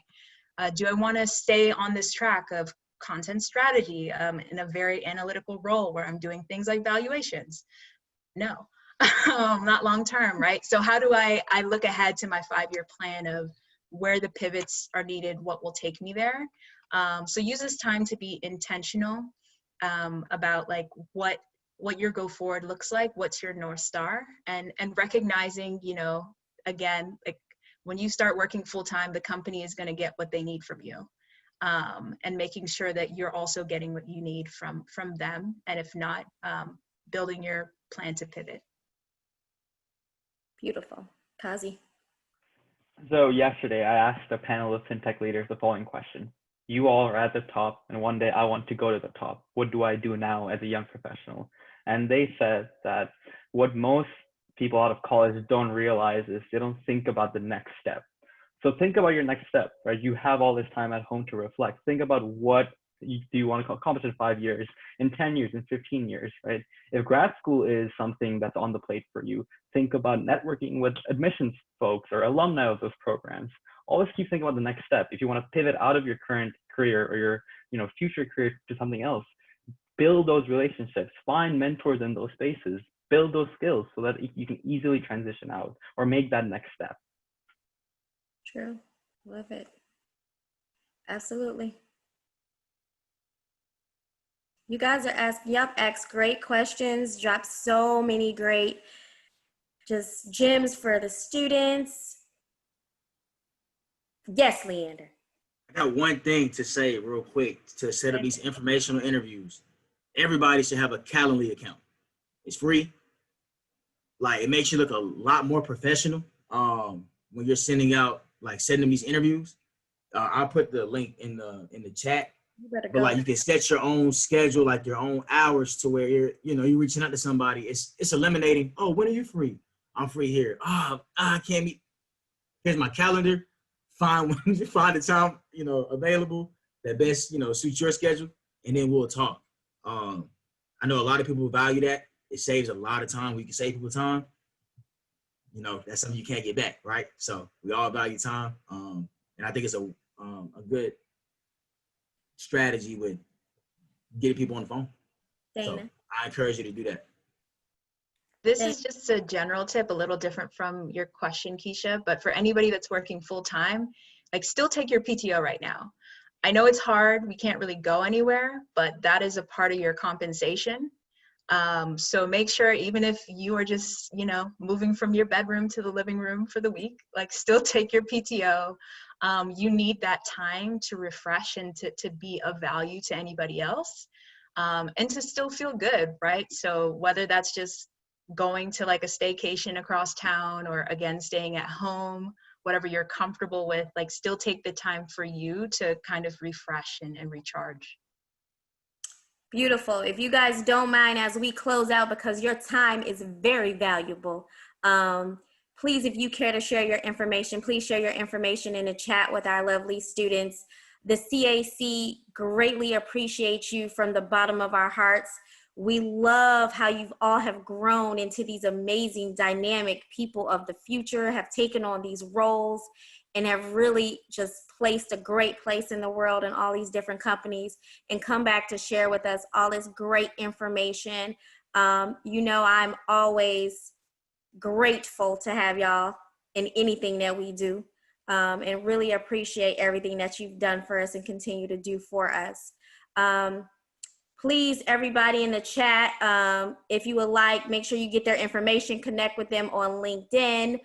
S3: do I want to stay on this track of content strategy in a very analytical role where I'm doing things like valuations? No, not long term, right? So how do I look ahead to my 5-year plan of where the pivots are needed, what will take me there? So use this time to be intentional about like what your go forward looks like, what's your North Star, and recognizing, again, like when you start working full time, the company is going to get what they need from you, and making sure that you're also getting what you need from them, and if not, building your plan to pivot.
S1: Beautiful. Kazi.
S4: So yesterday I asked a panel of fintech leaders the following question. You all are at the top, and one day I want to go to the top. What do I do now as a young professional? And they said that what most people out of college don't realize is they don't think about the next step. So think about your next step, right? You have all this time at home to reflect. Think about what do you want to accomplish in 5 years, in 10 years, in 15 years, right? If grad school is something that's on the plate for you, think about networking with admissions folks or alumni of those programs. Always keep thinking about the next step. If you want to pivot out of your current career or your future career to something else, build those relationships, find mentors in those spaces, build those skills so that you can easily transition out or make that next step.
S1: True. Love it. Absolutely. You guys are asking, asked great questions, dropped so many great just gems for the students. Yes, Leander.
S5: I got one thing to say real quick to set up these informational interviews. Everybody should have a Calendly account. It's free. Like, it makes you look a lot more professional when you're setting them these interviews. I'll put the link in the chat. But like, you can set your own schedule, like your own hours, to where you're reaching out to somebody. It's eliminating, oh, when are you free? I'm free here. I can't meet. Here's my calendar. Find the time, available that best, suits your schedule, and then we'll talk. I know a lot of people value that. It saves a lot of time. We can save people time. That's something you can't get back, right? So we all value time. And I think it's a good strategy with getting people on the phone.
S1: Dana.
S5: So I encourage you to do that.
S3: This is just a general tip, a little different from your question, Keisha, but for anybody that's working full time, like, still take your PTO right now. I know it's hard, we can't really go anywhere, but that is a part of your compensation. So make sure, even if you are just, you know, moving from your bedroom to the living room for the week, like still take your PTO. You need that time to refresh and to be of value to anybody else, and to still feel good, right? So whether that's just going to like a staycation across town, or again, staying at home, whatever you're comfortable with, like still take the time for you to kind of refresh and recharge.
S1: Beautiful. If you guys don't mind, as we close out, because your time is very valuable, please, if you care to share your information, please share your information in the chat with our lovely students. The CAC greatly appreciates you from the bottom of our hearts. We love how you all have grown into these amazing, dynamic people of the future, have taken on these roles, and have really just placed a great place in the world in all these different companies, and come back to share with us all this great information. You know, I'm always grateful to have y'all in anything that we do, and really appreciate everything that you've done for us and continue to do for us. Please, everybody in the chat, if you would like, make sure you get their information, connect with them on LinkedIn.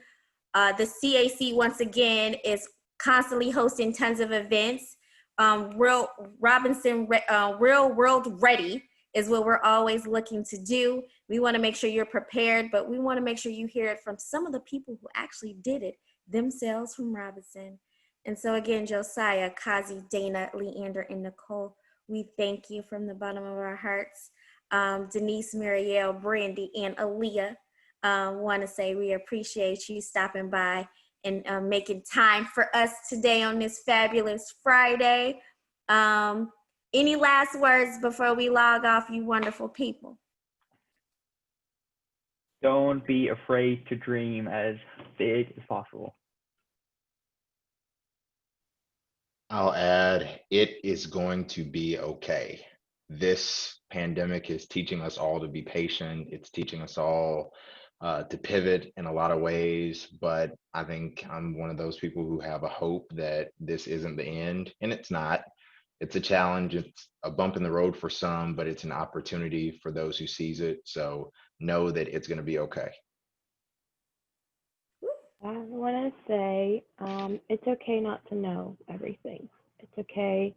S1: The CAC, once again, is constantly hosting tons of events. Real World Ready is what we're always looking to do. We want to make sure you're prepared, but we want to make sure you hear it from some of the people who actually did it themselves from Robinson. And so again, Josiah, Kazi, Dana, Leander, and Nicole, we thank you from the bottom of our hearts. Denise, Marielle, Brandy, and Aaliyah, want to say we appreciate you stopping by and making time for us today on this fabulous Friday. Any last words before we log off, you wonderful people?
S4: Don't be afraid to dream as big as possible.
S2: I'll add, it is going to be okay. This pandemic is teaching us all to be patient. It's teaching us all to pivot in a lot of ways, but I think I'm one of those people who have a hope that this isn't the end, and it's not. It's a challenge, it's a bump in the road for some, but it's an opportunity for those who seize it. So know that it's going to be okay.
S6: I want to say it's okay not to know everything. It's okay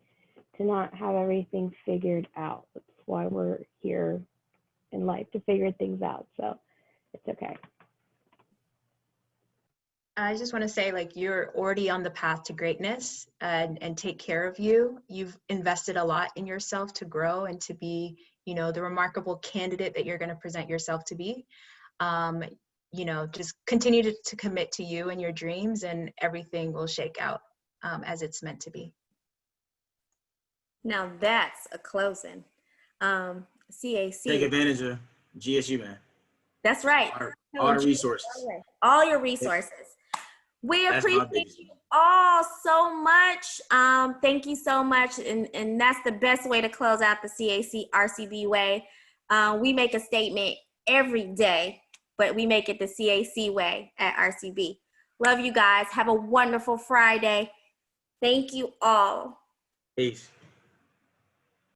S6: to not have everything figured out. That's why we're here in life, to figure things out. So it's okay.
S3: I just want to say, like, you're already on the path to greatness, and take care of you. You've invested a lot in yourself to grow and to be, you know, the remarkable candidate that you're going to present yourself to be. You know, just continue to commit to you and your dreams, and everything will shake out as it's meant to be.
S1: Now that's a closing. CAC.
S5: Take advantage of GSU, man.
S1: That's right.
S5: All the resources.
S1: All your resources. We
S5: That's
S1: appreciate you all so much. Thank you so much. And that's the best way to close out the CAC RCB way. We make a statement every day, but we make it the CAC way at RCB. Love you guys. Have a wonderful Friday. Thank you all.
S5: Peace.